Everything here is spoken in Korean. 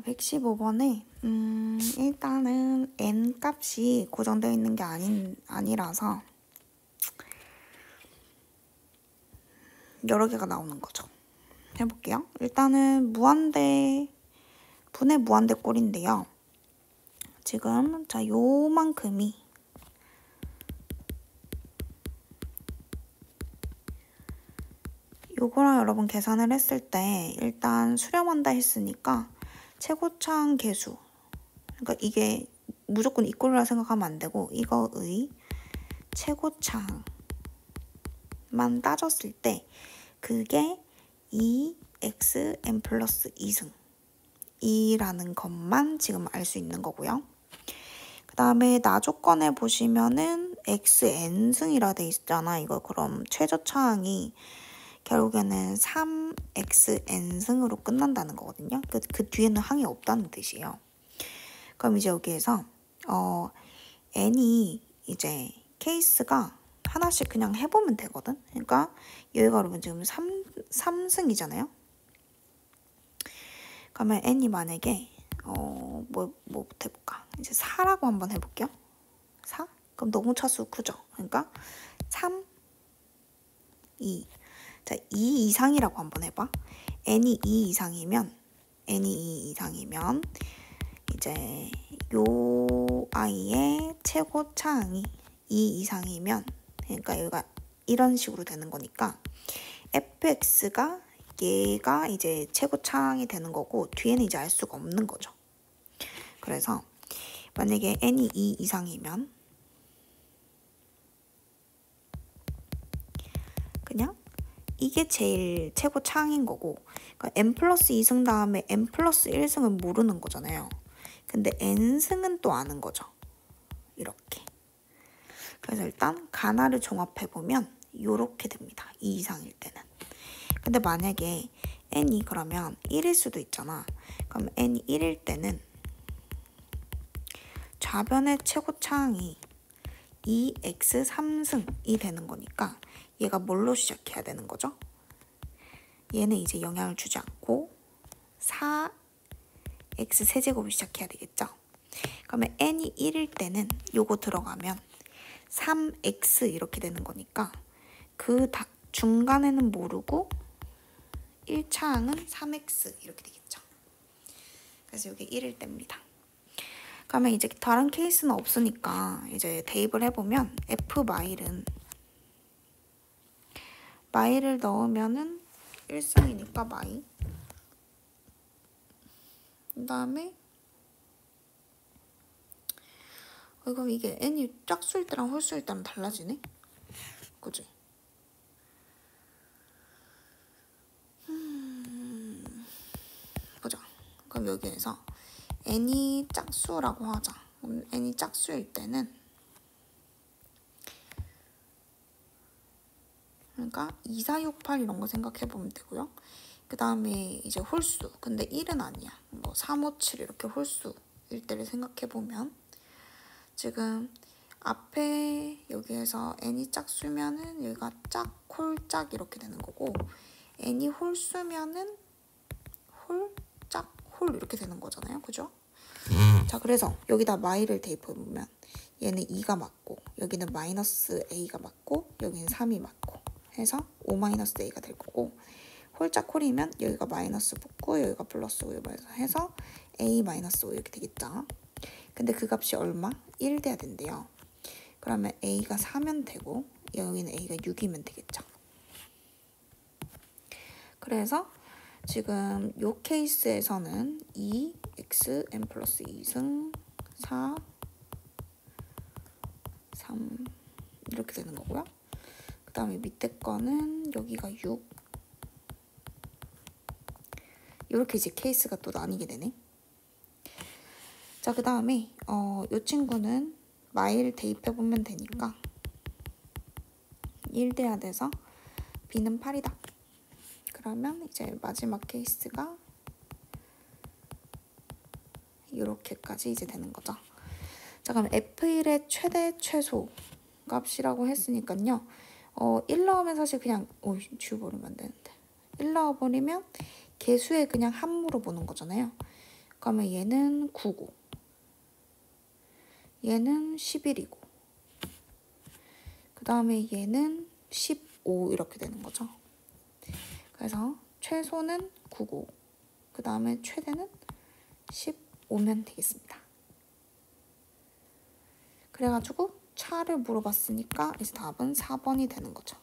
115번에 일단은 n 값이 고정되어 있는 게 아니라서 여러 개가 나오는 거죠. 해볼게요. 일단은 분의 무한대 꼴인데요. 지금 자 요만큼이 요거랑 여러분 계산을 했을 때 일단 수렴한다 했으니까 최고차항 계수, 그러니까 이게 무조건 이꼴이라 생각하면 안 되고 이거의 최고차항만 따졌을 때 그게 2xn 플러스 2승 이라는 것만 지금 알 수 있는 거고요. 그 다음에 나 조건에 보시면은 xn승이라 돼 있잖아. 이거 그럼 최저차항이 결국에는 3xn승으로 끝난다는 거거든요. 그 뒤에는 항이 없다는 뜻이에요. 그럼 이제 여기에서 n이 이제 케이스가 하나씩 그냥 해보면 되거든. 그러니까 여기가 여러분 지금 3승이잖아요. 그러면 n이 만약에 뭐부터 해볼까? 이제 4라고 한번 해볼게요. 4? 그럼 너무 차수 크죠? 그러니까 3, 2. 자, 2 이상이라고 한번 해봐. n이 2 이상이면 이제 요 아이의 최고 차항이 2 이상이면 그러니까 여기가 이런 식으로 되는 거니까 fx가 얘가 이제 최고 차항이 되는 거고 뒤에는 이제 알 수가 없는 거죠. 그래서 만약에 n이 2 이상이면 그냥 이게 제일 최고 차항인 거고, 그러니까 n 플러스 2승 다음에 n 플러스 1승은 모르는 거잖아요. 근데 n승은 또 아는 거죠. 이렇게. 그래서 일단 가나를 종합해보면 이렇게 됩니다. 2 이상일 때는. 근데 만약에 n이 그러면 1일 수도 있잖아. 그럼 n이 1일 때는 좌변의 최고 차항이 2x3승이 되는 거니까 얘가 뭘로 시작해야 되는 거죠? 얘는 이제 영향을 주지 않고 4x 세제곱을 시작해야 되겠죠? 그러면 n이 1일 때는 요거 들어가면 3x 이렇게 되는 거니까 그 중간에는 모르고 1차항은 3x 이렇게 되겠죠. 그래서 이게 1일 때입니다. 그러면 이제 다른 케이스는 없으니까 이제 대입을 해보면 f 마이를 넣으면은 1승이니까 마이. 그 다음에 그럼 이게 n이 짝수일 때랑 홀수일 때랑 달라지네? 그지? 보자. 그럼 여기에서 n이 짝수라고 하자. 그럼 n이 짝수일 때는 그러니까 2, 4, 6, 8 이런 거 생각해보면 되고요. 그 다음에 이제 홀수. 근데 1은 아니야. 뭐 3, 5, 7 이렇게 홀수일 때를 생각해보면 지금 앞에 여기에서 n이 짝수면은 여기가 짝, 홀, 짝 이렇게 되는 거고 n이 홀수면은 홀, 짝, 홀 이렇게 되는 거잖아요. 그죠? 자, 그래서 여기다 마이를 대입해보면 얘는 2가 맞고 여기는 마이너스 a가 맞고 여기는 3이 맞고 해서 5 마이너스 a가 될 거고 홀짝 홀이면 여기가 마이너스 붙고 여기가 플러스 5 해서 a 마이너스 5 이렇게 되겠죠. 근데 그 값이 얼마? 1 돼야 된대요. 그러면 a가 4면 되고 여기는 a가 6이면 되겠죠. 그래서 지금 요 케이스에서는 2xn 플러스 2승 4 3 이렇게 되는 거고요. 그 다음에 밑에 거는 여기가 6 이렇게 이제 케이스가 또 나뉘게 되네. 자, 그 다음에 요 친구는 마이를 대입해보면 되니까 1 돼야 돼서 b는 8이다. 그러면 이제 마지막 케이스가 이렇게까지 이제 되는 거죠. 자, 그럼 f1의 최대 최소 값이라고 했으니까요. 1 넣으면 사실 그냥 지워버리면 안 되는데 1 넣어버리면 개수의 그냥 함수로 보는 거잖아요. 그러면 얘는 9고 얘는 11이고 그 다음에 얘는 15 이렇게 되는 거죠. 그래서 최소는 9고 그 다음에 최대는 15면 되겠습니다. 그래가지고 차를 물어봤으니까 이제 답은 4번이 되는 거죠.